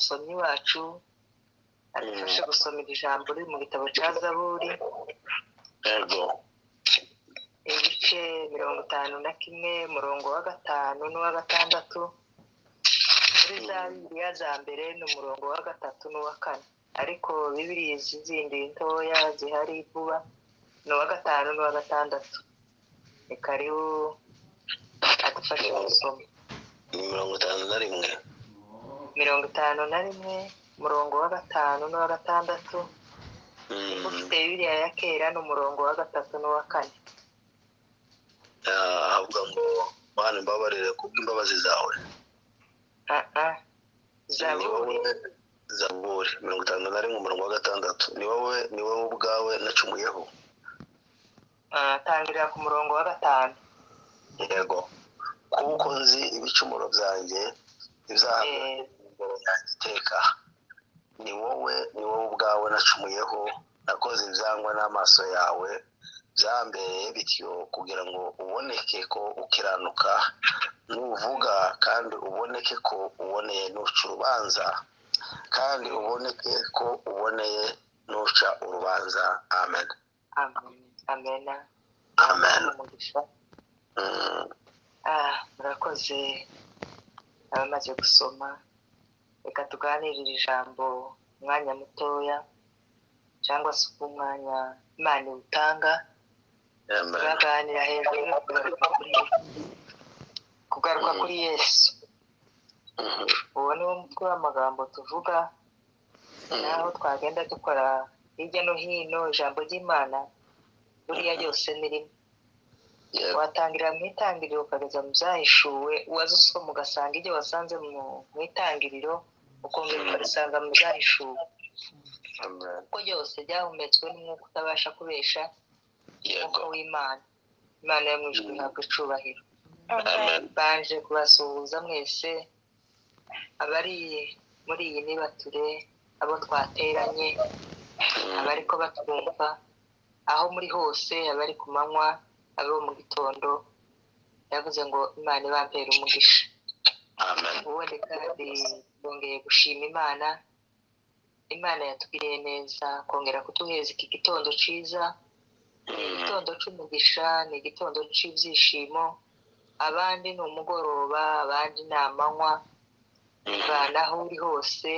umusomyi wacu adufashe gusoma ijambo riri mu gitabo cya Zaburi. Yego. Ibice 51 umurongo wa 5 n'uwa 6. Muri za Bibiliya za mbere ni umurongo wa 3 n'uwa 4, ariko Bibiliya zindi ntoya zihari vuba ni uwa 5 n'uwa 6. Ni karibu adufashe gusoma. 51. 51 umurongo wa 5 n'uwa 6. Ufite Bibiliya ya kera ni umurongo wa 3 n'uwa 4. Avuga ngo Mana mbabarire kubw'imbabazi zawe. Zaburi 51 umurongo wa 6. Ni wowe ubwawe nacumuyeho. Tangirira ku murongo wa 5. Yego. Kuko nzi ibicumuro byanjye ibyaha iteka. Ni wowe ubwawe nacumuyeho, nakoze ibyangwa n'amaso yawe, byambereye bityo kugira ngo uboneke ko ukiranuka nuvuga, kandi uboneke ko uboneye nuca urubanza, kandi uboneke ko uboneye nuca urubanza. Amen. Amen. Amen. Murakoze abamaze gusoma. Reka tuganirire ijambo umwanya mutoya, cyangwa se umwanya Imana utanga. Turaganira hejuru kugaruka kuri Yesu. Uwo ni wo mutwe w'amagambo tuvuga, naho twagenda dukora hirya no hino ijambo ry'Imana buriya ryose ni rimwe. Watangira mu itangiriro ukageza mu byahishuwe, uwaza usoma ugasanga ibyo wasanze mu itangiriro ukongera ukabisanga mu byahishuwe. Kuko byose byahumetswe n'umwuka utabasha kubesha, umwuka w'Imana. Imana yo mu ijuru ihabwa icubahiro. Banje kubasuhuza mwese abari muri iyi nibature, abo twateranye, abariko batwumva aho muri hose, abari ku manywa, abo mu gitondo. Yavuze ngo Imana ibampere umugisha. Ubundi kandi bongeye gushima Imana. Imana yatugiriye neza kongera kutuheza iki gitondo ciza. Ni igitondo c'umugisha, ni igitondo c'ibyishimo. Abandi ni umugoroba, abandi ni amanywa. Ivana aho uri hose,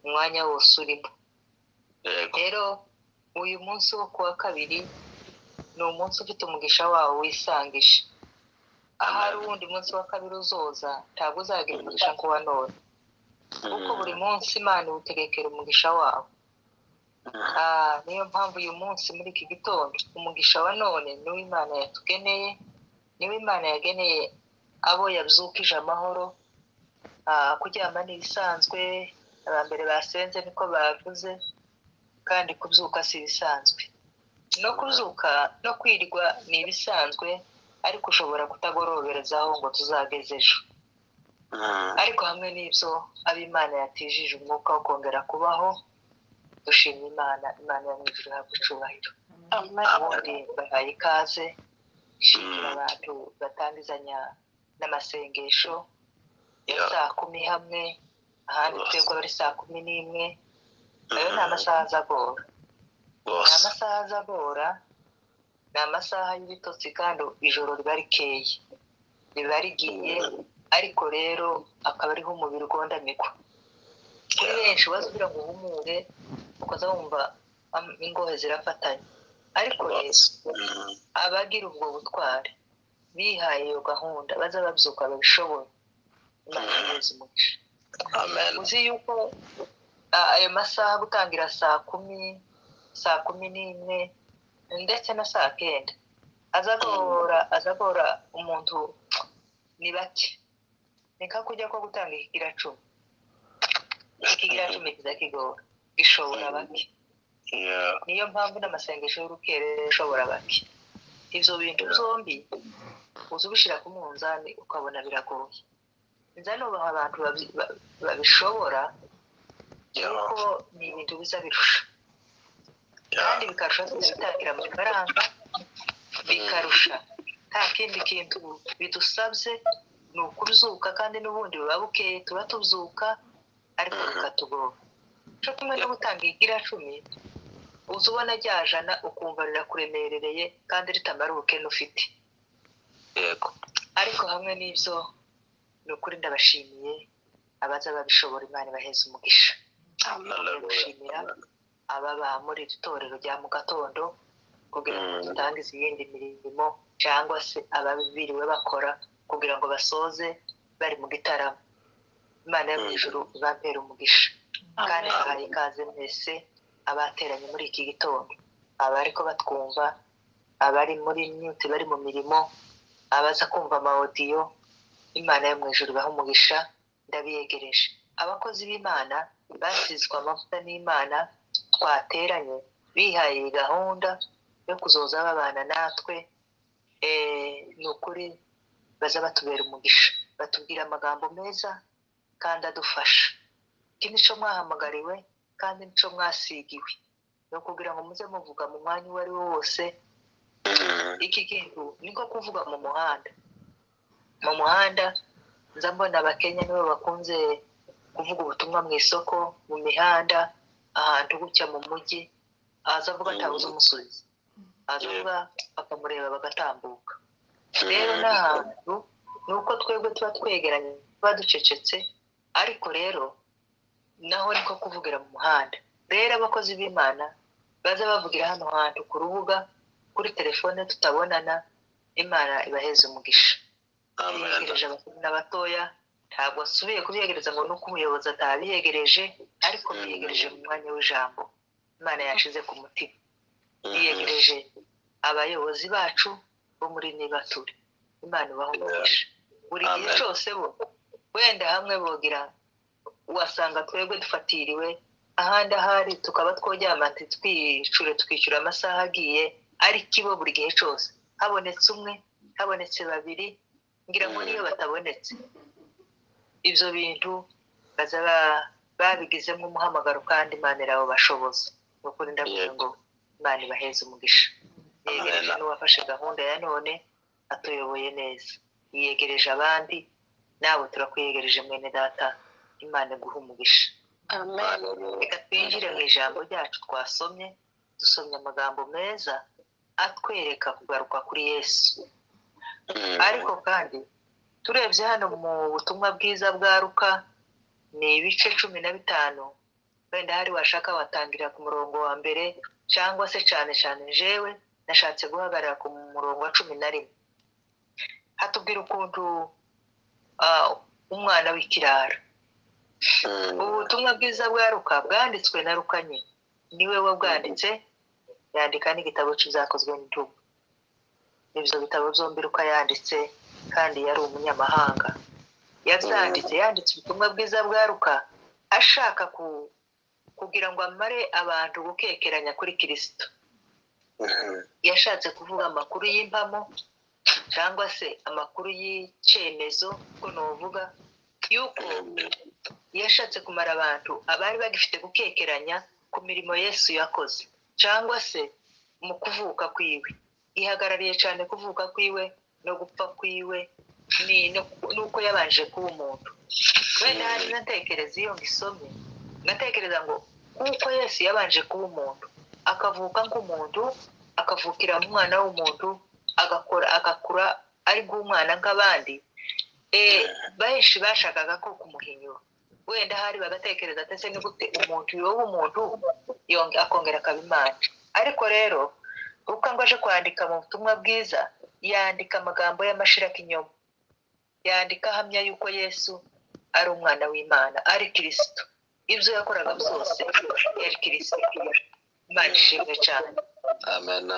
umwanya wose urimo. Rero uyu munsi wo kuwa kabiri ni umunsi ufite umugisha wawo wisangisha. Ahari uwundi munsi wa kabiri uzoza, ntabwo uzagira umugisha nk'uwa none, kuko buri munsi Imana iwutegekera umugisha wawo. Niyo mpamvu uyu munsi muri iki gitondo umugisha wa none niwo Imana yatugeneye, niwo Imana yageneye abo yabyukije amahoro. Kuryama ni ibisanzwe, abambere basenze niko bavuze, kandi kubyuka si ibisanzwe. No kuzuka no kwirirwa ni ibisanzwe, ariko ushobora kutagoroberezaho ngo tuzageze ejo. Ariko hamwe n'ibyo ab'Imana yatijije umwuka wo kongera kubaho, dushima Imana. Imana yo mu ijuru ihabwa icubahiro. Ubundi bahaye ikaze, shimira abantu batangizanya n'amasengesho ya 10:00 hamwe, ahandi twebwe bari 11:00. Ayo ni amasaha azagora. Ni amasaha azagora, ni amasaha y'ibitotsi, kandi ijoro riba rikeye, riba rigiye, ariko rero akaba ariho umubiri ugondamikwa. Kuri benshi bazubira ngo uhumure, ukaza wumva ingohe zirafatanya. Ariko rero abagira ubwo butwari, bihaye iyo gahunda, baza babyuka babishoboye, Imana ibahe umugisha. Uzi yuko ayo masaha gutangira 10:00, 11:00 ndetse na 9:00 azagora umuntu ni bake. Ni nka kujya ko gutanga ikigira 10. Ikigira 10 kizakigora, gishobora bake. Niyo mpamvu n'amasengesho y'urukerera ashobora bake. Ibyo bintu byombi uzubishira ku munzani ukabona biragoye. Nzanubaha abantu babishobora, kuko ni ibintu biza birusha, kandi bikarusha bitangira amafaranga, bikarusha nta kindi kintu bidusabye. Ni ukuzuka, kandi n'ubundi biba bukeye tuba tubyuka ariko bikatugora cyo kumwe no gutanga igira 10 uza ubona ryajana ukumva rirakuremerereye kandi ritamara ubukene ufite yego ariko hamwe n'ibyo ni ukuri ndabashimiye abaza babishobora Imana baheze umugisha ndabashimira ababa muri itorero rya mu gatondo kugira ngo dutangize iyindi mirimo cyangwa se ababiriwe bakora kugira ngo basoze bari mu gitaramo Imana yo mu ijuru ibampera umugisha kandi bahaye ikaze mwese abateranye muri iki gitondo abariko batwumva abari muri mute bari mu mirimo abaza kumva amaudio Imana yo mu ijuru baha umugisha ndabiyegereje abakozi b'Imana basizwe amavuta n'Imana twateranye bihaye gahunda yo kuzoza babana natwe ni ukuri baza batubera umugisha batubwira amagambo meza kandi adufasha iki nico mwahamagariwe kandi nico mwasigiwe no kugira ngo muze muvuga mu mwanya wari wose iki kintu niko kuvuga mu muhanda nza mbona abakenya nibo bakunze kuvuga ubutumwa mu isoko mu mihanda ahantu gucya mu mujyi azavuga atabuze umusozi azavuga bakamureba bagatambuka rero n'ahantu nuko twebwe tuba twegeranye baducecetse ariko rero naho niko kuvugira mu muhanda rero abakozi b'Imana baza bavugira hano hantu ku rubuga kuri telefone tutabonana Imana ibaheze umugisha yegereje abakuru n'abatoya ntabwo asubiye kubiyegereza ngo nuko umuyobozi atabiyegereje ariko biyegereje mu mwanya w'ijambo Imana yashize ku mutima yiyegereje abayobozi bacu bo muri Nibature Imana ibahumugisha buri gihe cyose bo wenda hamwe bogira wasanga twebwe dufatiriwe ahandi ahari tukaba tworyama ati twicura amasaha agiye ari kibo buri gihe cyose habonetse umwe habonetse babiri ngira ngo niyo batabonetse ibyo bintu bazaba babigizemo umuhamagaro kandi Imana irawo bashoboza nuko ndavuga ngo Imana ibaheze umugisha yegereje n'uwafashe gahunda ya none atuyoboye neza yiyegereje abandi nawe turakwiyegereje mwene data Imana iguha umugisha amen reka twinjire mu ijambo ryacu twasomye dusomye amagambo meza atwereka kugaruka kuri Yesu ariko kandi turebye hano mu butumwa bwiza bwa Luka ni ibice 15 wenda hari washaka watangira ku murongo wa mbere cyangwa se cyane jewe nashatse guhagarara ku murongo wa 11 hatubwira ukuntu umwana w'ikirara ubutumwa bwiza bwa Luka bwanditswe na Luka nyine niwe wabwanditse yandika n'igitabo cy'ibyakozwe n'intumwa ibyo bitabo byombi Luka yanditse kandi yari umunyamahanga yanditse ubutumwa bwiza bwa Luka ashaka kugira ngo amare abantu gukekeranya kuri Kristo yashatse kuvuga amakuru y'impamo cyangwa se amakuru y'icyemezo ko novuga yuko yashatse kumara abantu abari bagifite gukekeranya ku mirimo Yesu yakoze cyangwa se mu kuvuka kwiwe ihagarariye cyane kuvuka kwiwe no gupfa kwiwe nuko yabanje kuba umuntu wenda hari natekereza iyo ngisomye ngatekereza ngo kuko Yesu yabanje kuba umuntu akavuka nk'umuntu akavukira mu mwana w'umuntu agakura ari nk'umwana nk'abandi benshi bashakaga ko kumuhinyura wenda hari bagatekereza ati se ni gute umuntu yoba umuntu akongera akaba Imana ariko rero uko ngo aje kwandika mu butumwa bwiza yandika amagambo y'amashirakinyoma yandika ahamya yuko Yesu ari umwana w'Imana ari Kristo ibyo yakoraga byose yari Kristo Imana ishimwe cyane amen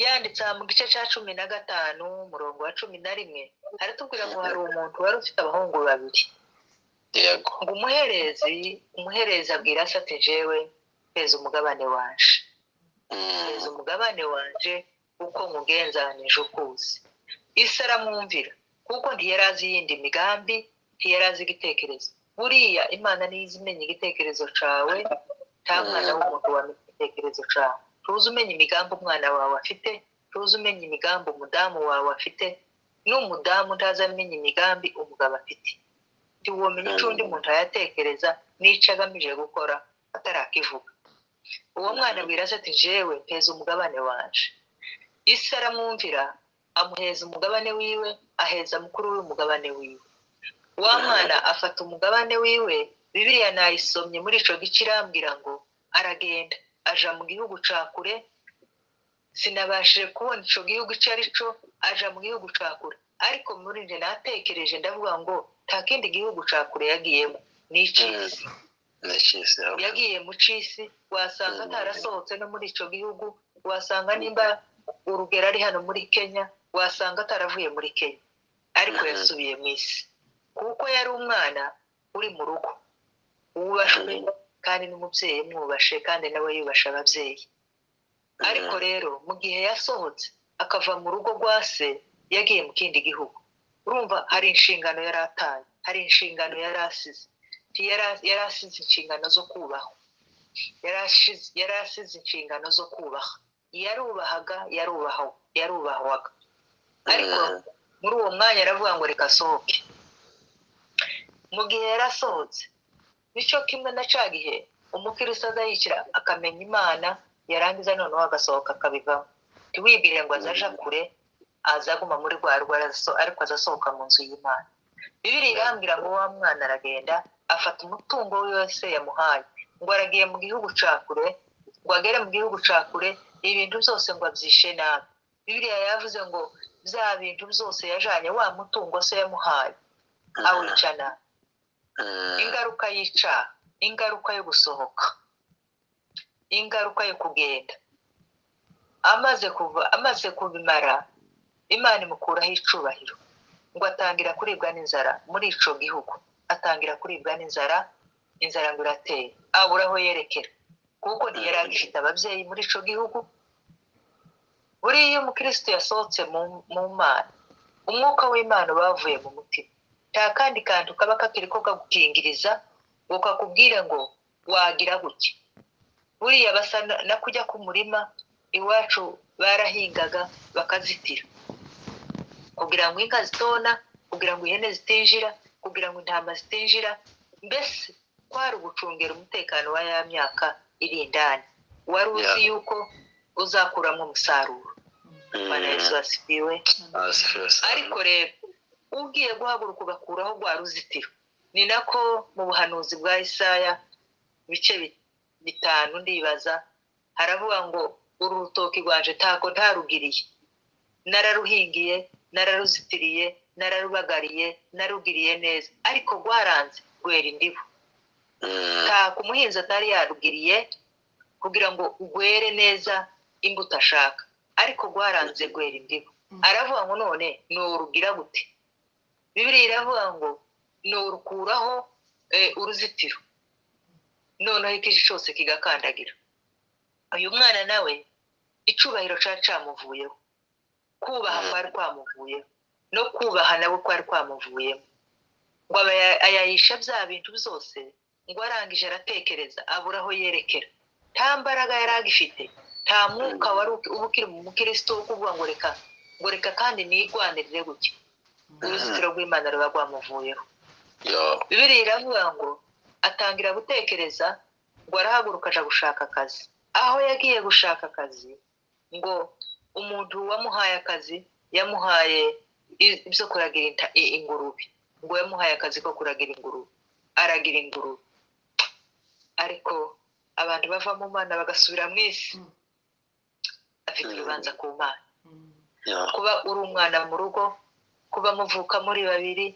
yanditse mu gice cya 15 umurongo wa 11 haratubwira ngo hari umuntu wari ufite abahungu babiri yego ngo umuherezi abwira se ati jewe peza umugabane wanje uko mugenzanije ukuzi isi aramwumvira kuko ntiyarazi yindi migambi ntiyarazi igitekerezo buriya Imana nizi imenya igitekerezo cawe nta mwana w'umuntu wamenya igitekerezo cawe tuzi umenya imigambi umwana wawe afite tuzi umenya imigambi umudamu wawe afite n'umudamu ntazamenya imigambi umugabo afite ntiwomenya icyo undi muntu ayatekereza n'ico agamije gukora atarakivuga. Uwo mwana abwira se ati jewe mpeza umugabane wanje. Isi aramwumvira, amuheza umugabane wiwe, aheza mukuru w'umugabane wiwe. Wa mwana afata umugabane wiwe, Bibiliya nayisomye muri ico gice irambwira ngo aragenda aja mu gihugu ca kure. Sinabashije kubona ico gihugu ico ari co, aja mu gihugu ca kure. Ariko muri nje natekereje ndavuga ngo nta kindi gihugu ca kure yagiyemo, n'icisi. Yagiye mu cisi, wasanga atarasohotse no muri ico gihugu, wasanga nimba urugero ari hano muri Kenya, wasanga ataravuye muri Kenya, ariko yasubiye mu isi kuko yari umwana uri mu rugo wubashwe kandi n'umubyeyi mwubashe kandi nawe yubasha ababyeyi. Ariko rero mu gihe yasohotse akava mu rugo rwa se, yagiye mu kindi gihugu. Urumva hari inshingano yari ataye, hari inshingano yari asize. Yari asize inshingano zo kubaha, yari asize inshingano zo kubaha. Yarubahwaga. Ariko muri uwo mwanya aravuga ngo reka asohoke. Mu gihe yarasohotse, nico kimwe na ca gihe umukristo azayikira akamenya Imana, yarangiza noneho agasohoka akabivamo. Ntiwibwire ngo azaja kure, azaguma muri rwa ariko azasohoka mu nzu y'Imana. Bibiliya irambwira ngo wa mwana aragenda afata umutungo we wose yamuhaye, ngo aragiye mu gihugu ca kure, ngo agere mu gihugu ca kure, ibintu byose ngo abyishe nabi. Bibiliya yavuze ngo bya bintu byose yajanye wa mutungo se yamuhaye awicana. Ingaruka y'icaha, ingaruka yo gusohoka, ingaruka yo kugenda. Amaze kubimara, Imana imukuraho icubahiro, ngo atangira kuribwa n'inzara muri ico gihugu. Atangira kuribwa n'inzara, inzara ngo iratera, abura aho yerekera kuko ntiyari agifite ababyeyi muri ico gihugu. Buriya umukristo yasohotse mu Mana, umwuka w'Imana bavuye mu mutima, nta kandi kantu kaba kakiri ko kagukingiriza ngo kakubwire ngo wagira gutya. Buriya basa na kujya ku murima iwacu, barahingaga bakazitira kugira ngo inka zitona, kugira ngo ihene zitinjira, kugira ngo intama zitinjira. Mbese kwari ugucungera umutekano wa ya myaka iri indani, wari uzi yuko uzakuramo umusaruro. Bwana Yesu asifiwe. Ariko rero ugiye guhaguruka ugakuraho rwa ruzitiro, ni nako mu buhanuzi bwa Isaya bice 5 ndibaza haravuga ngo uru rutoki rwanje ntako ntarugiriye, nararuhingiye, nararuzitiriye, nararubagariye, narugiriye neza, ariko rwaranze rwera indibu. Ntako umuhinzi atari yarugiriye kugira ngo ugwere neza imbuto ashaka, ariko rwaranze rwera indibu. Aravuga ngo none nurugira gute? Bibiliya iravuga ngo nurukuraho uruzitiro, noneho ikiji cyose kigakandagira. Uyu mwana nawe icubahiro camuvuyeho, kubaha kwari kwamuvuyeho, no kubaha nawe kwari kwamuvuyeho. Ngo ayayisha bya bintu byose, ngo arangije aratekereza abura aho yerekera. Nta mbaraga yari agifite, nta mwuka wari ubukiri mu mukristo wo kuvuga ngo reka kandi nigwanirire gutya. Uruzitiro rw'Imana ruba rwamuvuyeho. Bibiliya iravuga ngo atangira gutekereza, ngo arahaguruka aja gushaka akazi. Aho yagiye gushaka akazi, ngo umuntu wamuhaye akazi yamuhaye ibyo kuragira ingurube, ngo yamuhaye akazi ko kuragira ingurube. Aragira ingurube, ariko abantu bava mu Mana bagasubira mu isi, afite urubanza ku Mana. Kuba uri umwana mu rugo, kuba muvuka muri babiri,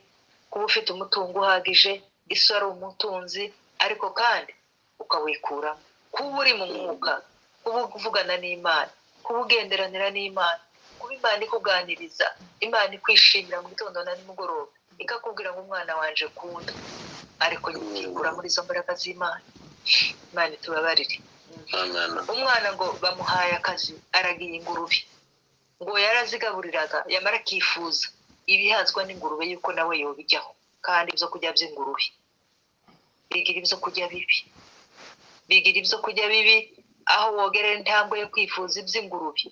kuba ufite umutungo uhagije, isi ari umutunzi, ariko kandi ukawikuramo. Kuba uri mu mwuka, kuba uvugana n'Imana, kuba ugenderanira n'Imana, kuba Imana ikuganiriza, Imana ikwishimira mu gitondo na nimugoroba, ikakubwira ngo umwana wanje kunda, ariko yikura muri izo mbaraga z'Imana. Imana itubabarire. Umwana ngo bamuhaye akazi, aragiye ingurube, ngo yarazigaburiraga, yamara akifuza ibihazwa n'ingurube yuko nawe yobijyaho, kandi ibyo kurya by'ingurube bigira ibyo kurya bibi, bigira ibyo kurya bibi. Aho wogerera intambwe yo kwifuza iby'ingurube,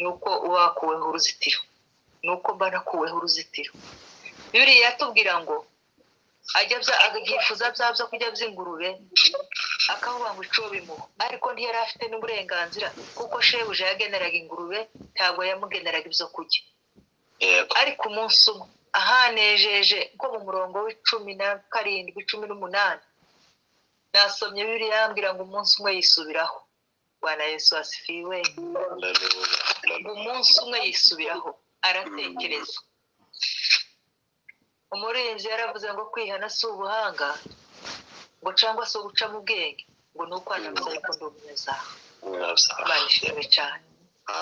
nuko uba wakuweho uruzitiro, nuko mba nakuweho uruzitiro. Bibiliya yatubwira ngo yifuza byo kurya by'ingurube akavuga ngo ico bimuha ariko ntiyari afite n'uburenganzira kuko shebuja yageneraga ingurube ntabwo yamugeneraga ibyo kurya ariko umunsi umwe ahanejeje ko mu murongo w'17 18 nasomye Bibiliya yambwira ngo umunsi umwe yisubiraho. Bwana Yesu asifiwe. Umunsi umwe yisubiraho aratekereza. Umurinzi yaravuze ngo kwihana si ubuhanga ngo cyangwa se uguca mu bwenge ngo ni ukwanamuza ariko ndi umunyazaha. Imana ishimwe cyane.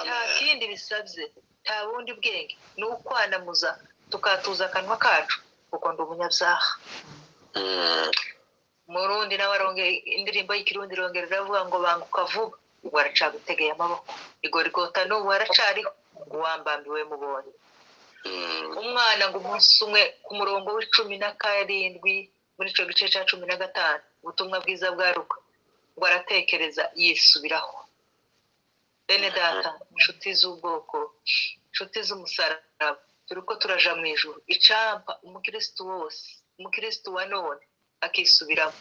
Nta kindi bisabye, nta bundi bwenge, ni ukwanamuza tukatuza akanwa kacu kuko ndi umunyabyaha. Murundi nawe arongera indirimbo y'ikirundi irongera iravuga ngo banguka vuba ngo aracagutegeye amaboko igorigota n'ubu aracariho uwambambiwe mubonye. Umwana ngo umunsi umwe ku murongo w'17 muri ico gice ca 15 ubutumwa bwiza bwa Luka ngo aratekereza yisubiraho. Bene data, inshuti z'ubwoko, inshuti z'umusaraba, turiko turaja mu ijuru. Icampa umukristo wose, umukristo wa none akisubiramo.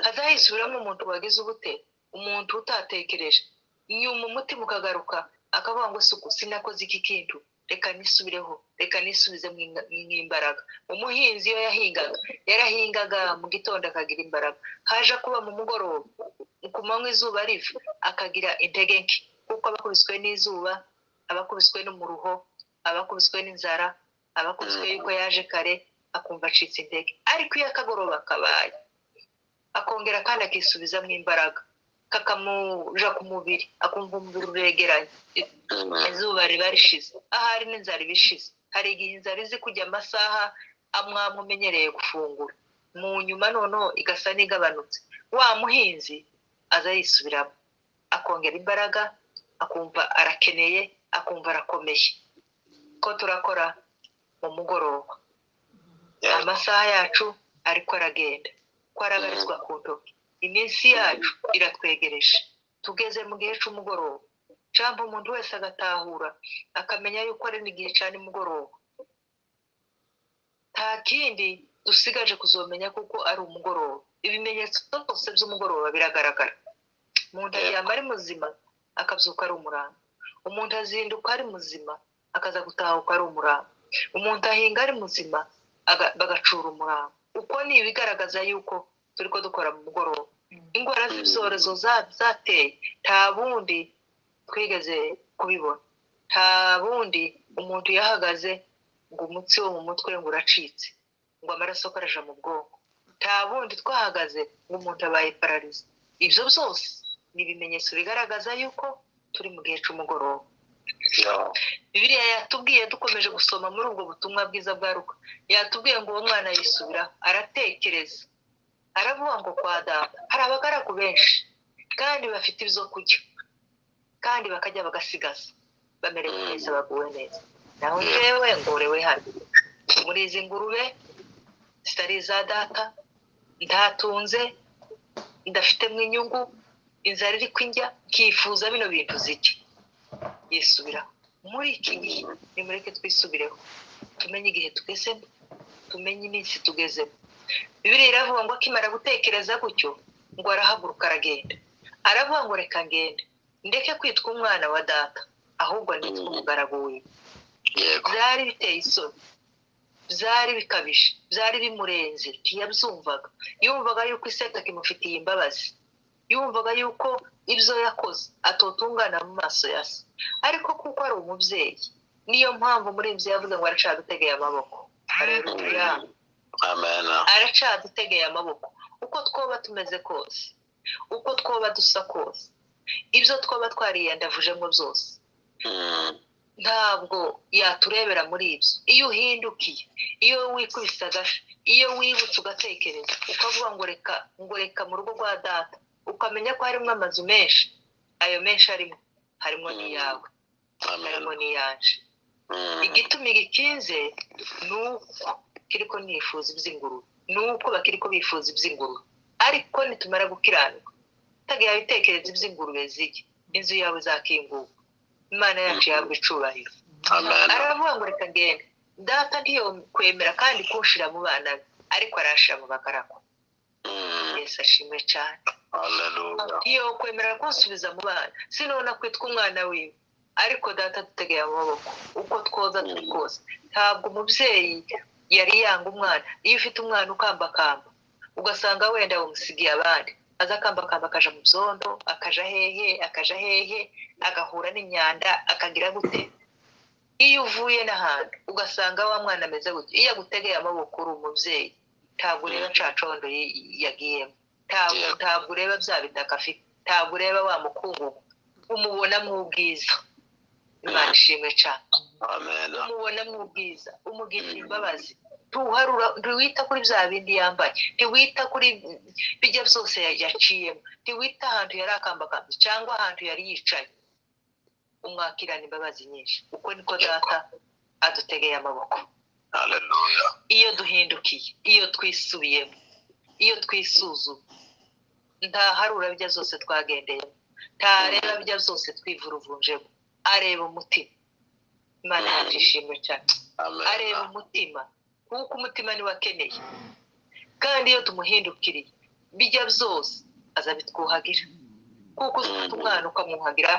Hazayisubiramo umuntu wagize ubute, umuntu utatekereje nyuma umutima ukagaruka akavuga ngo suku sinakoze iki kintu, reka nisubireho, reka nisubize mw'imbaraga. Umuhinzi iyo yarahingaga mu gitondo akagira imbaraga, haje kuba mu mugoroba ku manywa izuba riva akagira intege nke kuko abakubiswe n'izuba, abakubiswe n'umuruho, abakubiswe n'inzara, abakubiswe yuko yaje kare akumva acitse intege. Ariko iyo akagoroba kabaye akongera kandi akisubizamo imbaraga kakamuja ku mubiri akumva umubiri uregeranye, izuba riba rishize, ahari n'inzara ibishize. Hari igihe inzara izi kujya amasaha amwamwe umenyereye gufungura, mu nyuma noneho igasa n'igabanutse. Wa muhinzi aza yisubiramo akongera imbaraga akumva arakeneye, akumva arakomeye. Ko turakora mu mugoroba amasaha yacu ariko aragenda ko arabarizwa ku ntoki. Iminsi yacu iratwegereje, tugeze mu gihe c'umugoroba. Campa umuntu wese agatahura akamenya yuko ari n'igihe ca nimugoroba. Nta kindi dusigaje kuzomenya kuko ari umugoroba. Ibimenyetso byose by'umugoroba biragaragara. Umuntu aryama ari muzima akabyuka ari umurambo. Umuntu azinduka ari muzima akaza gutahuka ari umurambo. Umuntu ahinga ari muzima bagacura umurambo. Uko ni ibigaragaza yuko turiko dukora mu mugoroba. Ingwara z'ibyorezo zateye nta bundi twigeze kubibona. Nta bundi umuntu yahagaze ngo umutsi wo mu mutwe ngo uracitse ngo amaraso karaja mu bwonko. Nta bundi twahagaze ngo umuntu abaye pararize. Ibyo byose ni ibimenyetso bigaragaza yuko turi mu gihe c'umugoroba. Bibiliya yatubwiye dukomeje gusoma muri ubwo butumwa bwiza bwa Luka, yatubwiye ngo uwo mwana yisubira aratekereza, aravuga ngo kwa data hari abagaragu benshi kandi bafite ibyo kurya kandi bakajya bagasigaza bamerewe neza, baguwe neza. Naho jewe ngorewe hano muri izi ngurube zitari za data, ndatunze, ndafitemo inyungu, inzara iri kwinjya, kifuza bino bintu ziki. Yisubiraho. Muri iki gihe nimureke twisubireho, tumenye igihe tugezemo, tumenye iminsi tugezemo. Bibiliya iravuga ngo akimara gutekereza gutyo ngo arahaguruka aragenda. Aravuga ngo reka ngende ndeke kwitwa umwana wa data ahubwo nitwa umugaragu we. Byari biteye isoni, byari bikabije, byari bimurenze, ntiyabyumvaga. Yumvaga yuko iseta kimufitiye imbabazi, yumvaga yuko ibyo yakoze atotungana mu maso ya se. Ariko kuko ari umubyeyi, niyo mpamvu muri ibyo yavuze ngo aracadutegeye amaboko. Haleluya. Amen. Aracadutegeye amaboko. Uko twoba tumeze kose, uko twoba dusa kose, ibyo twoba twariyandavujemo byose, ntabwo yaturebera muri ibyo. Iyo uhindukiye, iyo wikubise agasha, iyo wibutse ugatekereza ukavuga ngo reka mu rugo rwa data, ukamenya ko harimo amazu menshi, ayo menshi harimo n'iyawe, harimo n'iyanje. Igituma gikinze ni uko kiriko nifuza iby'ingurube, ni uko bakiriko bifuza iby'ingurube. Ariko nitumara gukiranuka tagira bitekereza iby'ingurube ziki, inzu yawe zakinguka. Imana yacu yabwe icubahiro. Amen. Aravuga ngo reka ngende data ntiyo kwemera kandi kunshira mu bana be, ariko arashira mu bagaragu. Yesu ashimwe cyane. Hallelujah. Ntiyo kwemera kunsubiza mu bana, sinona kwitwa umwana wiwe, ariko data dutegeye amaboko uko twoza turi kose. Ntabwo umubyeyi yari yanga umwana. Iyo ufite umwana ukambakamba ugasanga wenda umusigiye abandi, aza akambakamba akaja mu byondo, akaja hehe agahura n'imyanda, akagira gute. Iyo uvuye n'ahantu ugasanga wa mwana ameze gutya, iyo agutegeye amaboko uri umubyeyi, ntabwo ureba cacondo yagiyemo, ntabwo ureba bya bitaka afite, ntabwo ureba wa mukungugu, umubona mu bwiza. Imana ishimwe cyane. Amen. Umubona mu bwiza, umugirira imbabazi. Ntiwita kuri bya bindi yambaye, ntiwita kuri bijya byose yaciyemo, ntiwita ahantu yari akambakambye cyangwa ahantu yari yicaye. Umwakirana imbabazi nyinshi. Uko niko data adutegeye amaboko. Hallelujah. Iyo duhindukiye, iyo twisubiyemo, iyo twisuzuma, ntaharura bijya zose twagendeyemo, ntareba bijya zose twivuruvunjemo, areba umutima. Imana yacu ishimwe cyane. Amen. Areba umutima, kuko umutima niwe akeneye. Kandi iyo tumuhindukiriye, bijya byose azabitwuhagira. Kuko ufite umwana ukamwuhagira,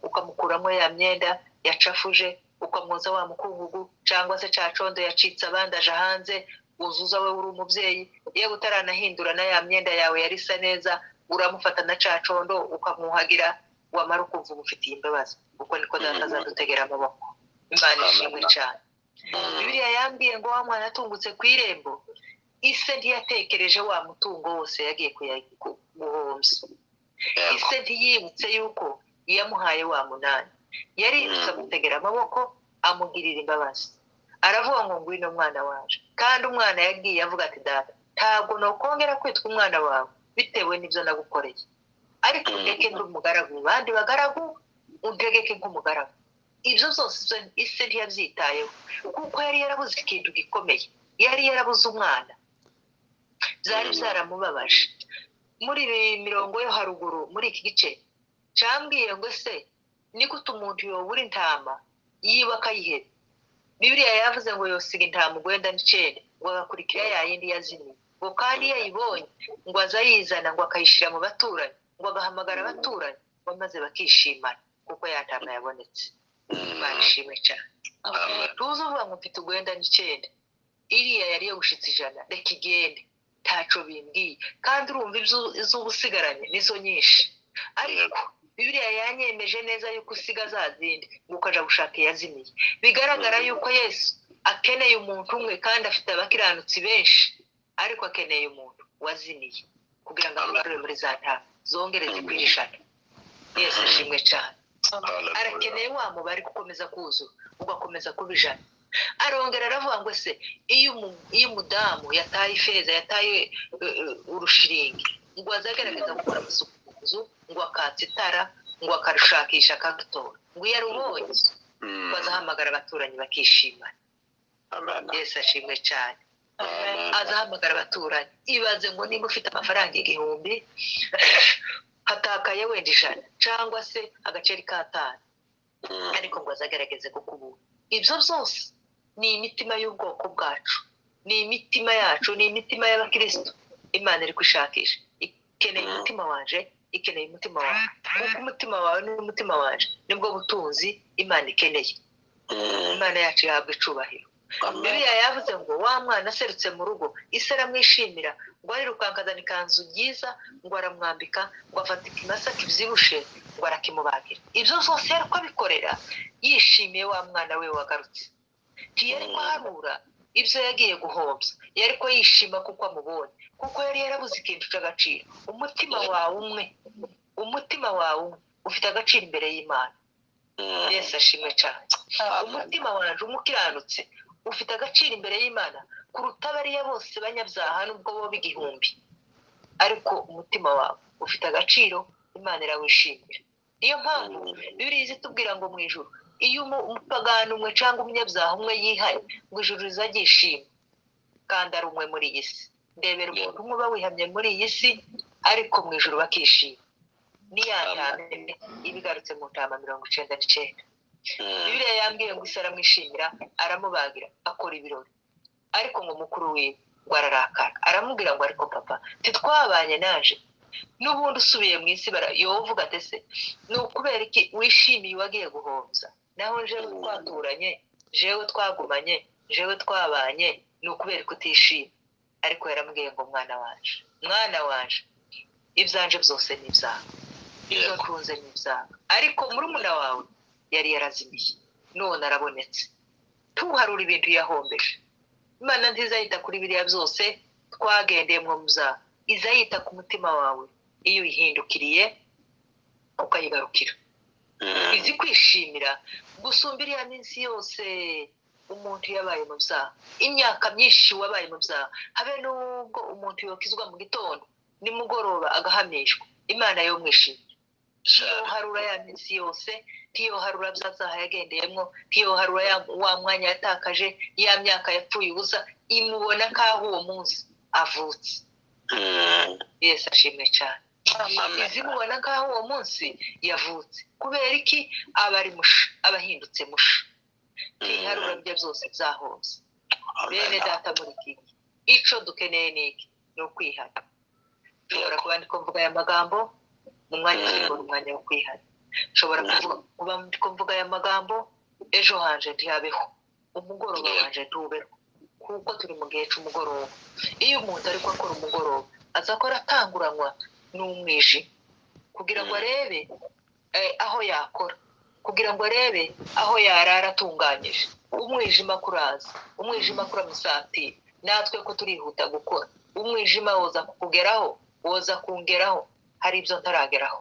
ukamukuramo ya myenda yacafuje, ukamwoza wa mukungugu cyangwa se cacondo yacitse abandi aje hanze, uzuza we uri umubyeyi. Iyo utaranahindura na ya myenda yawe yari isa neza, uramufata na cacondo ukamwuhagira, wamara ukumva umufitiye imbabazi. Uko niko data azadutegera amaboko. Imana ishimwe cyane. Bibiliya yambwiye ngo wa mwana atungutse ku irembo, ise ntiyatekereje wa mutungo wose yagiye guhombya. Ise ntiyibutse yuko yamuhaye wa munani. Yaributse amutegera amaboko, amugirira imbabazi. Aravuga ngo ngwino mwana waje. Kandi umwana yagiye avuga ati data, ntabwo nokongera kwitwa umwana wawe bitewe n'ibyo nagukoreye, ariko ndeke ndi umugaragu mu bandi bagaragu, untegeke nk'umugaragu. Ibyo byose ise ntiyabyitayeho, kuko yari yarabuze ikintu gikomeye, yari yarabuze umwana. Byari byaramubabaje. Muri mirongo yo haruguru muri iki gice cyambwiye ngo se ni gute umuntu yobura intama yiba akayiheba. Bibiliya yavuze ngo yosiga intama ugwenda n'icenda, ngo agakurikira ya yindi yazimiye, ngo kandi iyo ayibonye ngo aza yizana, ngo akayishyira mu baturanyi, ngo agahamagara abaturanyi, ngo maze bakishimana kuko ya ntama yabonetse. Imana ishimwe cyane. Tuzi uvuga ngo mfite ugwenda n'icenda, iriya yari yo gushitsa 100, reka igende, ntaco bimbwiye. Kandi urumva iz'ubusigaranye nizo nyinshi, ariko Bibiliya yanyemeje neza yuko usiga za zindi ngo ukaja gushaka iyazimiye. Bigaragara yuko Yesu akeneye umuntu umwe, kandi afite abakiranutsi benshi, ariko akeneye umuntu wazimiye kugira ngo amugarure muri za ntama zongereze kwirishana. Yesu ashimwe cyane. Arakeneye wa mubare gukomeza kuzura, ugakomeza kuba 100. Arongera aravuga ngo se iyo umudamu yataye ifeza, yataye urushiringi, ngo azagerageza gukora amasuku mu nzu, ngo akatsa itara, ngo akarushakisha akagutora, ngo iyo arubonye ngo azahamagara abaturanyi bakishimana. Yesu ashimwe cyane. Azahamagara abaturanyi. Ibaze ngo niba ufite amafaranga 1000, hatakaye wenda 100 cyangwa se agaceri k'atanu, ariko ngo azagerageze kukubura. Ibyo byose ni imitima y'ubwoko bwacu, ni imitima yacu, ni imitima y'abakristo. Imana iri kwishakisha. Ikeneye umutima wanje, ikeneye umutima wawe. Kuko umutima wawe n'umutima wanje nibwo butunzi Imana ikeneye. Imana yacu yahabwa icubahiro. Bibiliya yavuze ngo wa mwana aserutse mu rugo, ise aramwishimira, ngo arirukankazana ikanzu nziza, ngo aramwambika, ngo afata ikimasa kibyibushe, ngo arakimubagira. Ibyo byose yari kubikorera yishimiye wa mwana we wagarutse. Ntiyari kuharura ibyo yagiye guhombya, yari ko yishima kuko amubonye, kuko yari yarabuze ikintu cy'agaciro. Umutima wawe umwe ufite agaciro imbere y'Imana. Yesu ashimwe cyane. Umutima wanje umukiranutse ufite agaciro imbere y'Imana kuruta bariya bose banyabyaha nubwo bo 1000, ariko umutima wawe ufite agaciro, Imana irawishimira. Niyo mpamvu Bibiliya izitubwira ngo mu ijuru iyo umupagani umwe cyangwa umunyabyaha umwe yihaye, ngo ijuru rizagishima, kandi ari umwe muri iyi si. Ndebera umuntu umwe uba wihamye muri iyi si, ariko mu ijuru bakishima. Ni ya ntama ibigarutse mu ntama 99. Bibiliya yambwiye ngo isi aramwishimira aramubagira akora ibirori, ariko ngo mukuru wiwe ngo ararakara aramubwira ngo ariko papa titwabanye naje n'ubundi usubiye mu isi yovuga ati se ni ukubera iki wishimiye wagiye guhomza, naho jewe twaturanye, jewe twagumanye, jewe twabanye, ni ukubera ko utishimye. Ariko yaramubwiye ngo mwana wanje ibyanje byose ni ibyawe, ibyo ntunze ni ibyawe, ariko murumuna wawe yari yarazimiye none arabonetse. Tuharura ibintu yahombeje. Imana ntizayita kuri biriya byose twagendeye mu byaha, izayita ku mutima wawe iyo uyihindukiriye ukayigarukira. Izi kwishimira gusumba iriya minsi yose umuntu yabaye mu byaha, imyaka myinshi wabaye mu byaha, habe n'ubwo umuntu yokizwa mu gitondo nimugoroba agahamishwa, Imana yo mwishimira. Tiyo harura ya minsi yose, tiyo harura bya byaha yagendeyemo, tiyo harura wa mwanya yatakaje, ya myaka yapfuye ubusa, imubona kaho uwo munsi avutse. Yesu ashimwe cyane. Izimubona kaho uwo munsi yavutse. Kubera iki? Abari musha, abahindutse musha. Tiharura bya byose byahose. Bene data muri iki ico dukeneye niki? No kwihana. Ushobora kuba ndi kuvuga aya magambo mu mwanya umwanya wo kwihana. Ushobora kuvuga aya magambo ejo hanje ntihabeho, umugoroba wanje ntubeho, kuko turi mu gihe cy'umugoroba. Iyo umuntu ariko akora umugoroba azakora atanguranywa n'umwiji kugira ngo arebe aho yakora, kugira ngo arebe aho yarara atunganyije. Umwijima kuraza, umwijima kuramusatira, natwe ko turihuta gukora. Umwijima woza kukugeraho, woza kungeraho, hari ibyo ntarageraho,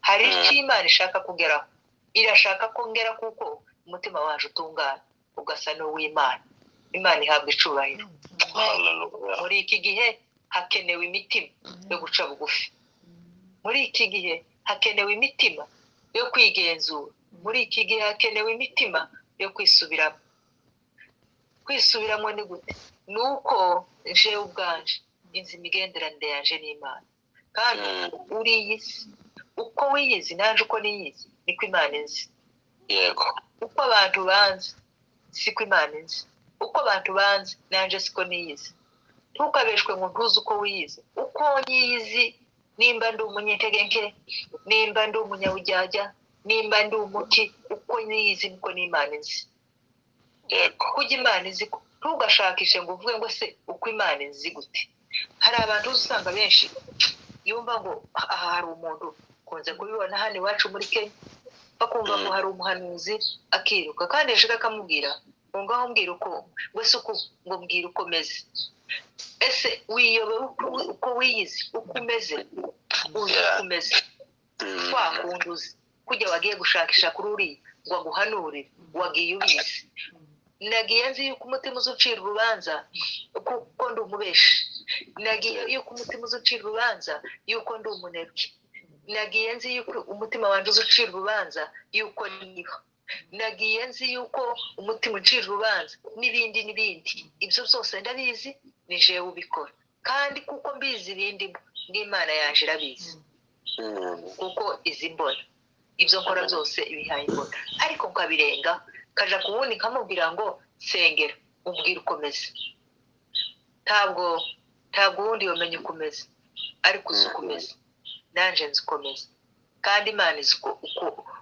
hari icyo Imana ishaka kugeraho. Irashaka kongera kuko umutima waje utungana ugasa n'uw'Imana. Imana ihabwa icubahiro. Muri iki gihe hakenewe imitima yo guca bugufi. Muri iki gihe hakenewe imitima yo kwigenzura. Muri iki gihe hakenewe imitima yo kwisubiramo. Kwisubiramo ni gute? Nuko jewe ubwanje inzi imigenderanire yanje n'Imana, kandi uri iyisi uko wiyizi nanje uko niyizi niko Imana inzi. Yego. Uko abantu banzi siko Imana inzi, uko abantu banzi nanje siko niyizi. Ntukabeshwe ngo ntuzi uko wiyizi. Uko nyiyizi, nimba ndi umunyentege nke, nimba ndi umunyabujyajya, nimba ndi umuki, uko niyizi niko n'Imana inzi. Yego. Kujya Imana izi, ntugashakishe ngo uvuge ngo se uko Imana izi gute. Hari abantu usanga benshi yumva ngo aha hari umuntu, kunze kubibona hano iwacu muri Kenya, bakumva ngo hari umuhanuzi akiruka, kandi yashaka akamubwira ngo ngaho mbwira uko, wese uko ngo mbwira uko meze. Ese wiyobe uko wiyizi, uko umeze, uzi uko umeze, twakunduzi kujya wagiye gushakisha kuri uriya ngo aguhanurire, wagiye ubizi. Nagiye nzi yuko umutima uzucira urubanza kuko ndi umubeshi. Nagiye yuko umutima uzucira urubanza yuko ndi umunebwe. Nagiye nzi yuko umutima wanjye uzucira urubanza yuko niba. Nagiye nzi yuko umutima ucira urubanza n'ibindi n'ibindi. Ibyo byose ndabizi, ni jewe ubikora. Kandi kuko mbizi ibindi n'Imana yaje irabizi, kuko izi mbona ibyo nkora byose ibihaye imbona. Ariko nkabirenga kaja kubundi nkamubwira ngo sengera umbwira ukomeze. Ntabwo ubundi yomenye ukomeze, ariko uzi ukomeze, nanje nzi ukomeze. Kandi Imana izi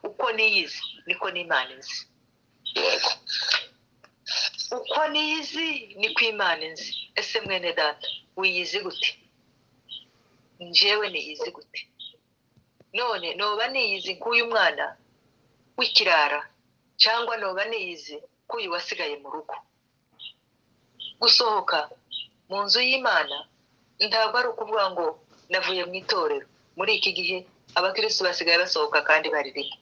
uko niyizi niko n'Imana izi. Uko niyizi niko Imana izi. Ese mwene data wiyizi gute? Njyewe niyizi gute? None noba niyizi nk'uyu mwana w'ikirara, cyangwa noba niyizi k'uyu wasigaye mu rugo? Gusohoka mu nzu y'Imana ntabwo ari ukuvuga ngo navuye mu itorero. Muri iki gihe abakristo basigaye basohoka kandi baririmo.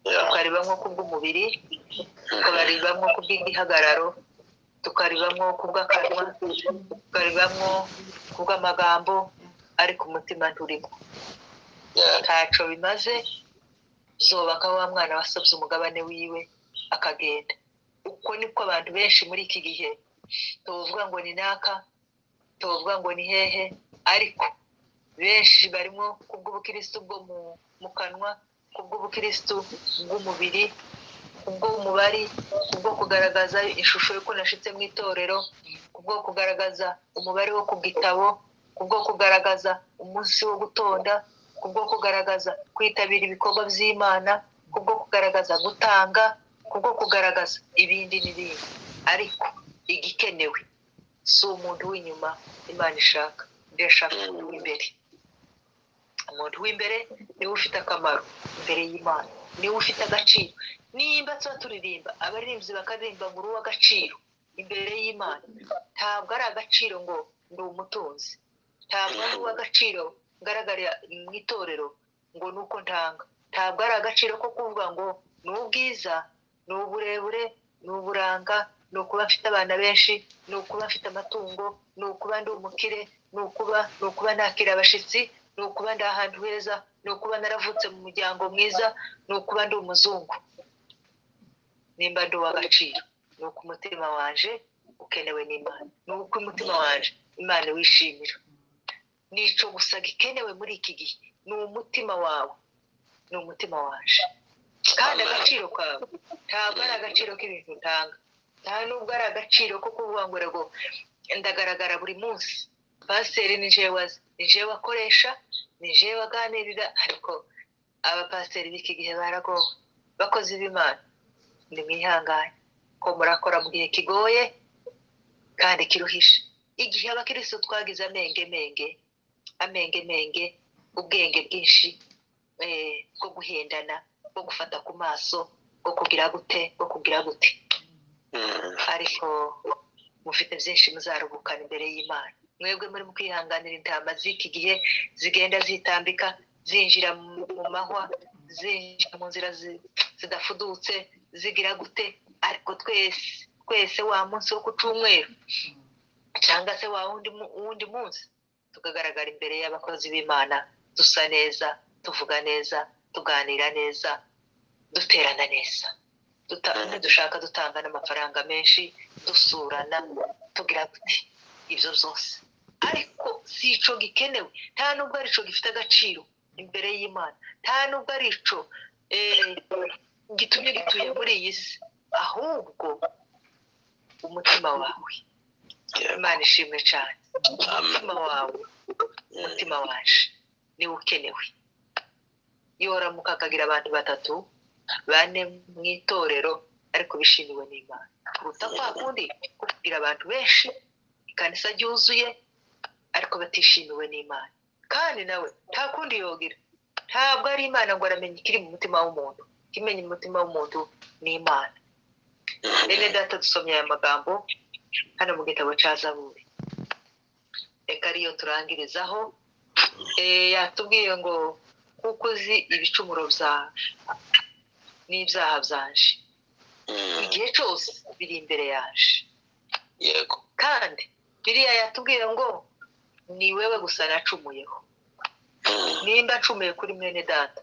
Tukaribamwo kubw'umubiri, tukaribamwo kubw'igihagararo, tukaribamwo kubw'akanwa, tukaribamwo kubw'amagambo, ariko umutima nturimo. Ntaco bimaze, zobaka wa mwana wasabye umugabane wiwe akagenda. Uko niko abantu benshi muri iki gihe tuvuga ngo ni naka, tuvuga ngo ni hehe, ariko benshi barimo kubw'ubukristo bwo mu kanwa, kubw'ubukristo bw'umubiri, kubwo umubari, kubwo kugaragaza ishusho y'uko nashitse mu itorero, kubwo kugaragaza umubare wo ku gitabo, kubwo kugaragaza umunsi wo gutonda, kubwo kugaragaza kwitabira ibikorwa by'Imana, kubwo kugaragaza gutanga, kubwo kugaragaza ibindi n'ibindi. Ariko igikenewe si umuntu w'inyuma Imana ishaka, ndashaka umuntu w'imbere. Umuntu w'imbere niwe ufite akamaro imbere y'Imana, niwe ufite agaciro. Nimba tuba turirimba abaririmbyi bakaririmba ngo uri uw'agaciro imbere y'Imana, ntabwo ari agaciro ngo ndi umutunzi, ntabwo ari uw'agaciro ngaragarira mu itorero ngo ni uko ntanga, ntabwo ari agaciro ko kuvuga ngo ni ubwiza, ni uburebure, ni uburanga, ni ukuba mfite abana benshi, ni ukuba mfite amatungo, ni ukuba ndi umukire, ni ukuba nakira abashyitsi, ni ukuba ndi ahantu heza, ni ukuba naravutse mu muryango mwiza, ni ukuba ndi umuzungu. Nimba ndi uw'agaciro ni uko umutima wanje ukenewe n'Imana, ni uko umutima wanje Imana wishimira. Nico gusa gikenewe muri iki gihe, ni umutima wawe, ni umutima waje. Kandi agaciro kawe ntabwo ari agaciro k'ibintu utanga, nta nubwo ari agaciro ko kuvuga ngo rego ndagaragara buri munsi, pasiteri ni jewe azi, ni jewe akoresha, ni jewe aganirira. Ariko abapasiteri b'iki gihe baragowe, bakozi b'Imana nimwihangane ko murakora mu gihe kigoye kandi kiruhishe. Igihe abakristo twagize amenge, ubwenge bwinshi bwo guhendana, bwo gufata ku maso, bwo kugira gute. Ariko mufite byinshi muzarubukana imbere y'Imana. Mwebwe muri mu kwihanganira intama z'iki gihe zigenda zitambika, zinjira mu mahwa, zinjira mu nzira zidafudutse, zigira gute. Ariko twese wa munsi wo ku cyumweru cyangwa se wa wundi munsi tukagaragara imbere y'abakozi b'Imana, dusa neza, tuvuga neza, tuganira neza, duterana neza, dushaka dutanga n'amafaranga menshi, dusurana, tugira gute. Ibyo byose ariko si ico gikenewe, nta nubwo ari ico gifite agaciro imbere y'Imana, nta nubwo ari ico gitumye gituye muri iyi si, ahubwo umutima wawe. Imana ishimwe cyane. Umutima wawe, umutima waje niwe ukenewe. Yoramuka akagira abantu 3, 4 mu itorero ariko bishimiwe n'Imana, kuruta kwa kundi kugira abantu benshi ikanisa ryuzuye ariko batishimiwe n'Imana. Kandi nawe nta kundi yogira, ntabwo ari Imana ngo aramenye ikiri mu mutima w'umuntu, kimenya umutima w'umuntu n'Imana. Bene data, dusomye aya magambo hano mu gitabo cya Zaburi, reka ariyo turangirizaho. Yatubwiye ngo kuko uzi ibicumuro byawe n'ibyaha byanje, igihe cyose biri imbere yaje. Yego. Kandi biriya yatubwiye ngo ni wewe gusa nacumuyeho. Nimba ncumuye kuri mwene data,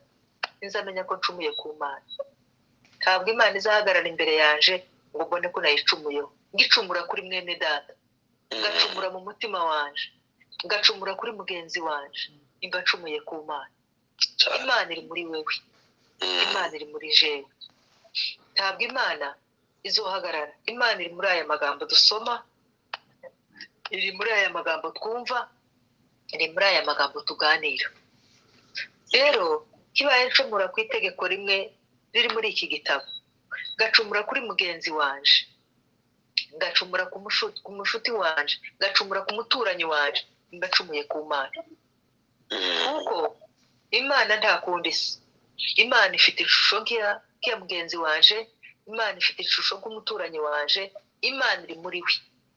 nzamenya ko ncumuye ku Mana. Ntabwo Imana izahagarara imbere yanje ngo mbone ko nayicumuyeho. Ngicumura kuri mwene data, ngacumura mu mutima wanje, ngacumura kuri mugenzi wanje, imba ncumuye ku Mana. Imana iri muri wewe, Imana iri muri jewe. Ntabwo Imana izohagarara. Imana iri muri aya magambo dusoma, iri muri aya magambo twumva, iri muri aya magambo tuganira. Rero kibaye ncumura ku itegeko rimwe riri muri iki gitabo, ngacumura kuri mugenzi wanje, ngacumura ku mushuti wanje, ngacumura ku muturanyi wanje, ngacumuye ku Mana. Kuko Imana nta kundi se. Imana ifite ishusho nk'iya mugenzi wanje, Imana ifite ishusho nk'umuturanyi wanje. Imana iri muri we,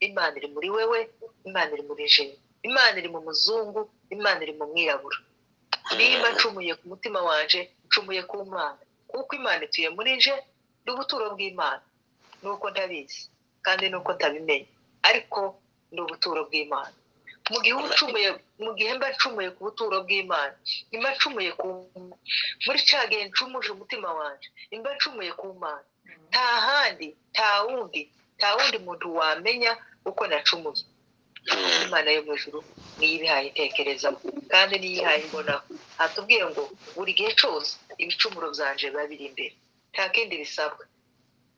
Imana iri muri wewe, Imana iri muri jewe. Imana iri mu muzungu, Imana iri mu mwirabura. Nimba ncumuye ku mutima wanje, ncumuye ku Mana. Kuko Imana ituye muri je, ndi ubuturo bw'Imana. Nuko ndabizi kandi nuko ntabimenye, ariko ndi ubuturo bw'Imana. Mu gihe mba ncumuye ku buturo bw'Imana, imba ncumuye muri cya gihe ncumuje umutima wanje, imba ncumuye ku Mana. Nta wundi muntu wamenya uko nacumuye. Imana yo mu ijuru niyo ibihaye itekerezaho kandi niyo ihaye imbonaho. Hatubwiye ngo buri gihe cyose ibicumuro byanje biba biri imbere, nta kindi bisabwa.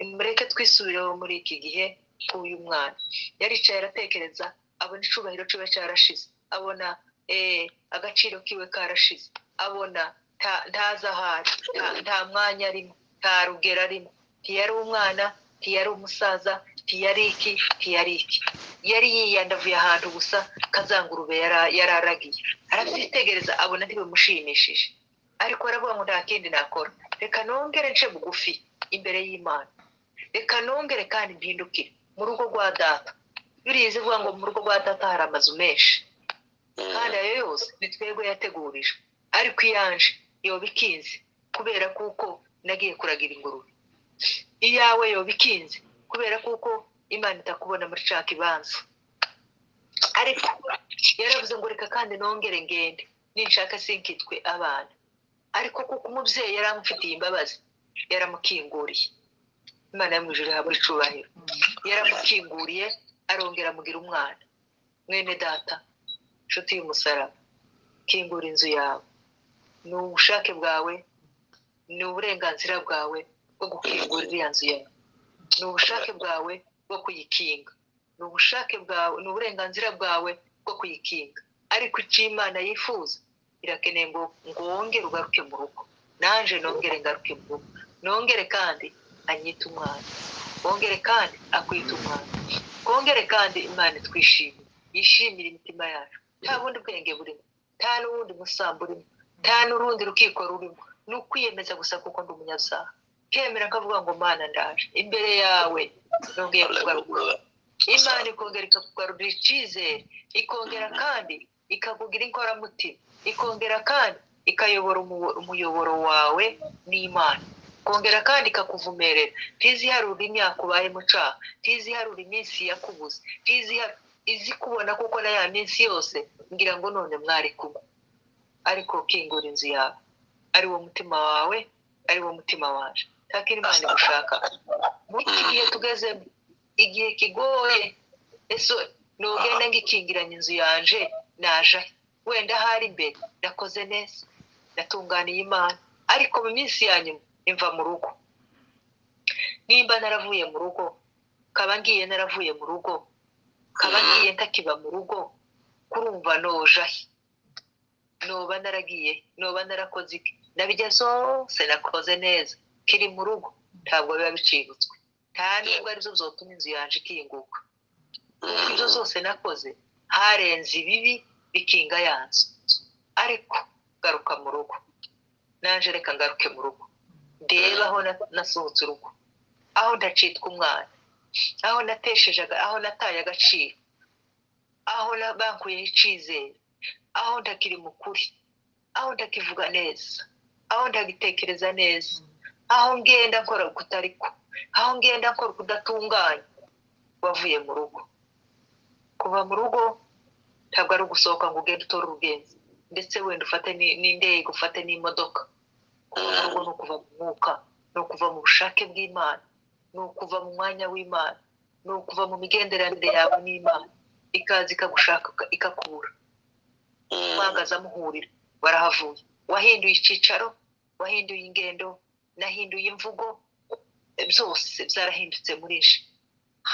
mureke twisubireho muri iki gihe k'uyu mwana. Yaricaye aratekereza, abona icubahiro ciwe carashize, abona agaciro kiwe karashize, abona ntaza ahari, nta mwanya arimo, nta rugero arimo, ntiyari umwana, ntiyari umusaza, ntiyari iki, yari yiyandavuye ahantu gusa kazangurube yararagiye. Arabyitegereza abona ntibimushimishije, ariko aravuga ngo nta kindi nakora, reka nongere nce bugufi imbere y'Imana, reka nongere kandi mpindukire mu rugo rwa data. Biriya ivuga ngo mu rugo rwa data hari amazu menshi, kandi ayo yose ni twebwe yategurije, ariko iyanje yoba ikinze kubera kuko nagiye kuragira ingurube, iyawe yoba ikinze kubera kuko Imana itakubona muri ca kibanza. Ariko yaravuze ngo reka kandi nongere ngende, ninshaka sinkitwe abana. Ariko kuko umubyeyi yaramufitiye imbabazi, yaramukinguriye. Imana yo mu ijuru ihabwe icubahiro. Yaramukinguriye, arongera amugira umwana. Mwene data, nshuti y'umusaraba, kingura inzu yawe. Ni ubushake bwawe, ni uburenganzira bwawe bwo gukingura iriya nzu yawe. Ni ubushake bwawe bwo kuyikinga, ni ubushake bwawe, ni uburenganzira bwawe bwo kuyikinga. Ariko icyo Imana yifuza, irakeneye ngo wongere ugaruke mu rugo. Nanje nongere ngaruke mu rugo, nongere kandi anyite umwana, wongere kandi akwita umwana, wongere kandi Imana twishimire, yishimire imitima yacu. Nta bundi bwenge burimo, nta n'ubundi musambo urimo, nta n'urundi rukiko rurimo. Ni ukwiyemeza gusa kuko ndi umunyabyaha, kemera kavuga ngo Mana ndaje imbere yawe, nongeye kugaruka. Imana ikongera ikakugarurira icyizere, ikongera kandi ikakugira inkoramutima, ikongera kandi ikayobora umuyoboro wawe n'Imana, ikongera kandi ikakuvumerera. Ntiziharura imyaka ubaye mu caha, ntiziharura iminsi yakubuze, izi kubona kuko na ya minsi yose ngira ngo none mwari kumwe. Ariko kingura inzu yawe, ari wo mutima wawe, ari wo mutima waje. Takira Imana igushaka muri iki gihe tugezemo, igihe kigoye. Ese nogenda ngikingiranye inzu yanje, naje wenda hari imbere nakoze neza, natunganiye Imana, ariko mu minsi ya nyuma imva mu rugo. Nimba naravuye mu rugo, kaba ngiye naravuye mu rugo, kaba ngiye ntakiba mu rugo, kurumva nojahe, noba naragiye, noba narakoze iki, nabijya zose nakoze neza, kiri mu rugo ntabwo biba bicibutswe. Nta nubwo arizo zotuma inzu yanje ikinguka. Ibyo zose nakoze harenze ibibi bikinga yanzu. Ariko garuka mu rugo, nanje reka ngaruke mu rugo, ndeba aho nasohotse urugo, aho ndacitwa umwana, aho natesheje, aho nataye agaciro, aho bankuyeho icizere, aho ndakiri mukuri, aho ndakivuga neza, aho ndagitekereza neza, aho ngenda nkora kutariko, aho ngenda nkora kudatunganye. Wavuye mu rugo. Kuva mu rugo ntabwo ari ugusohoka ngo ugende utore urugenzi, ndetse wenda ufate n'indege, ufate n'imodoka. Kuva mu rugo ni ukuva mu mwuka, ni ukuva mu bushake bw'Imana, ni ukuva mu mwanya w'Imana, ni ukuva mu migenderanire yawe n'Imana. Ikaza ikagushaka ikakubura, mwagaza muhurira, warahavuye. Wahinduye icyicaro, wahinduye ingendo, nahinduye imvugo, byose byarahindutse muri nje.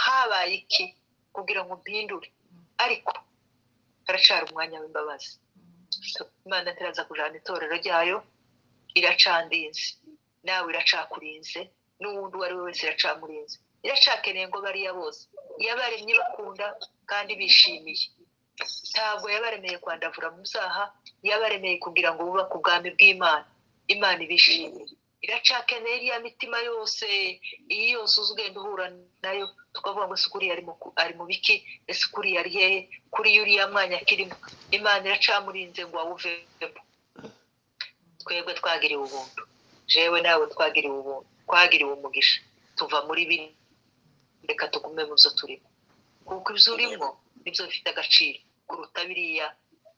Habaye iki kugira ngo mpindure? Ariko haracari umwanya w'imbabazi. Imana ntiraza kujana itorero ryayo, iracandinze, nawe iracakurinze, n'uwundi uwo ari we wese iracamurinze. Iracakeneye ngo bariya bose yabaremye bakunda kandi bishimiye. Ntabwo yabaremeye kwandavura mu byaha, yabaremeye kugira ngo bubake ubwami bw'Imana. Imana ibishimiye. Iracakeneye iriya mitima yose, iyi yose uzugenda uhura nayo, tukavuga ngo sukuriya ari mu biki, ese kuriya ari hehe, kuri uriya mwanya kirimo. Imana iracamurinze ngo awuvemo. Twebwe twagiriwe ubuntu, jewe nawe twagiriwe ubuntu, twagiriwe umugisha, tuva muri bine, reka tugume mu byo turimo, kuko ibyo urimo nibyo bifite agaciro kuruta biriya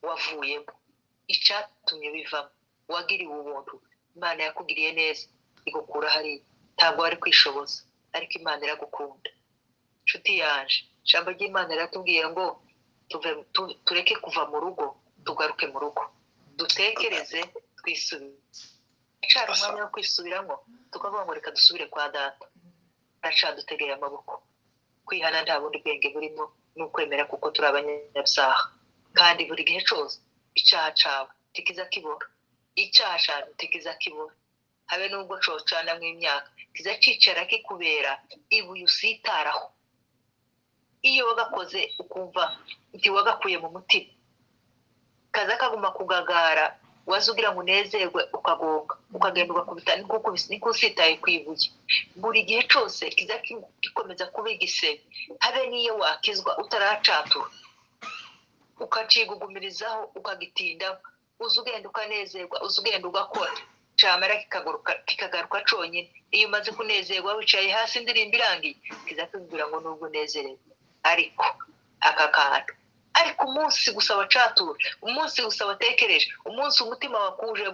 wavuyemo. Icyatumye bivamo, wagiriwe ubuntu, Imana yakugiriye neza, igukura hariya. Ntabwo wari kwishoboza, ariko Imana iragukunda. Nshuti yanje, ijambo ry'Imana riratubwiye ngo tureke kuva mu rugo, tugaruke mu rugo, dutekereze, twisubire. Acari umwanya wo kwisubiramo, tukavuga ngo reka dusubire kwa data. aracadutegeye amaboko. Kwihana nta bundi bwenge burimo, ni ukwemera kuko turi abanyabyaha. Kandi buri gihe cyose icyaha cawe tikiza kibora, icyaha cawe tikiza kibora. Habe nubwo cocana mw'imyaka kiza cicara kikubera ibuye usitaraho. Iyo wagakoze ukumva ntiwagakuye mu mutima, kaza kaguma kugagara, wazugira ngo unezerwe ukagonga, ukagenda ugakubita niko usitaye kwibuye. Buri gihe cyose kiza gikomeza kuba igisebe. Habe niyo wakizwa utaracatura, ukacigugumirizaho ukagitindaho, uzugenda ukanezerwa, uzugenda ugakora, camara kikagaruka conyine. Iyo umaze kunezerwa wicaye hasi indirimbo irangiye, kiza kubwira ngo nubwo unezerewe. Ariko aka kantu, ariko umunsi gusa wacatura, umunsi gusa watekereje, umunsi umutima wakuje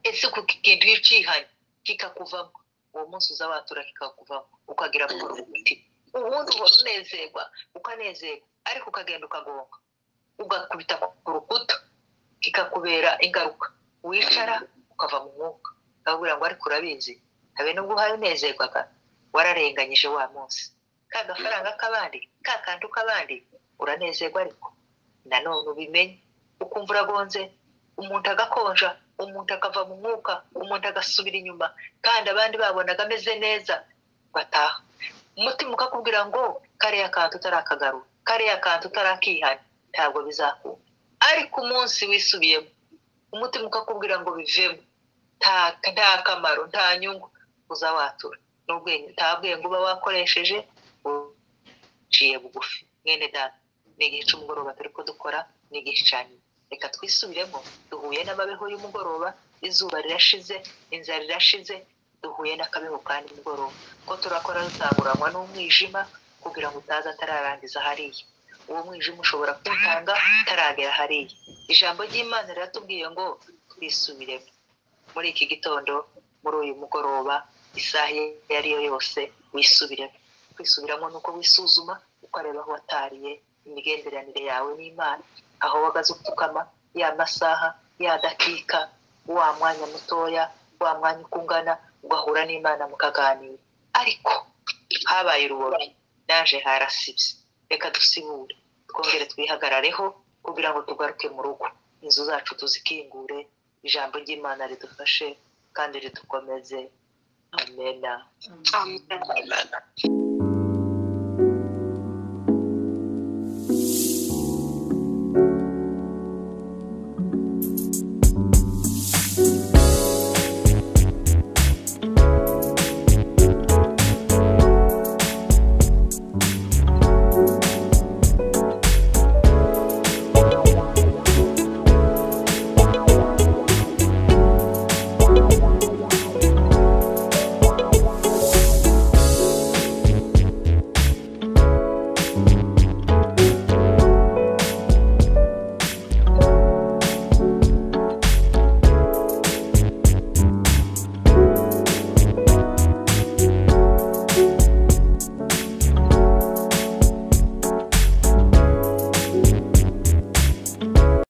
ese ku kintu y'icihanye kikakuvamo, uwo munsi uzawatura kikakuvamo, ukagira amahoro mu mutima. Ubundi unezerwa ukanezerwa, ariko ukagenda ukagonga, ugakubita ku rukuta, kikakubera ingaruka. Wicara ukava mu mwuka, ukabwira ngo ariko urabizi, habe nubwo uhaye unezerwaga, wararenganyije wa munsi. Ka gafaranga k'abandi, ka kantu k'abandi, uranezerwa ariko nanone ubimenye, ukumva uragonze, umuntu agakonja, umuntu akava mu mwuka, umuntu agasubira inyuma, kandi abandi babonaga ameze neza bataha. Umutima ukakubwira ngo kariya kantu utarakagaruka, kariya kantu utarakihana, ntabwo bizakunda. Ariko umunsi wisubiyemo, umutima ukakubwira ngo bivemo, nta kamaro, nta nyungu, uzawatura. N'ubwenge nta bwenge uba wakoresheje, uciye bugufi. Mwene data, ni igihe cy'umugoroba turi ko dukora, ni igihe cyane. Reka twisubiremo, duhuye n'amabeho y'umugoroba, izuba rirashize, inzara irashize, duhuye n'akabeho ka nimugoroba. Ko turakora dutanguranwa n'umwijima kugira ngo utaza atararangiza hariya. Uwo mwijima ushobora kuntanga taragera hariya. Ijambo ry'Imana riratubwiye ngo twisubiremo muri iki gitondo, muri uyu mugoroba, isaha iyo ari yo yose wisubiremo. Kwisubiramo nuko wisuzuma, ukareba aho watariye imigenderanire yawe n'Imana, aho wagaze upfukama, ya masaha, ya dakika, wa mwanya mutoya, wa mwanya ukungana, ugahura n'Imana mukaganira. Ariko habaye urubobi, naje harasibye. Reka dusibure, twongere twihagarareho kugira ngo tugaruke mu rugo, inzu zacu tuzikingure, ijambo ry'Imana ridufashe kandi ridukomeze. Amen. Amen.